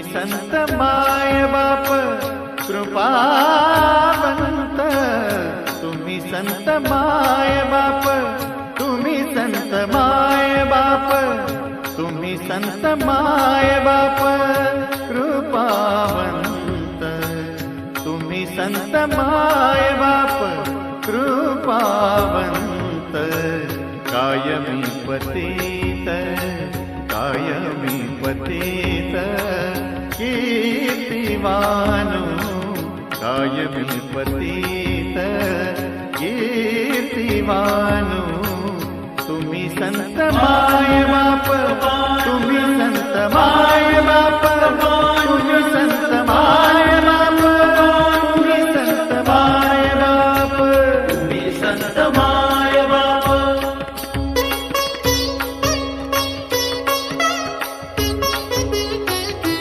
संत माय बाप कृपावंत, तुम्ही संत माय बाप, तुम्ही संत माय बाप, तुम्ही संत माय बाप कृपावंत, तुम्ही संत माय बाप कृपावंत, कायमी पतित, कायमी पतित कीर्तिवानो, कायमी पतित कीर्तिवानो, तुम्ही संत माय बाप, तुम्ही संत माय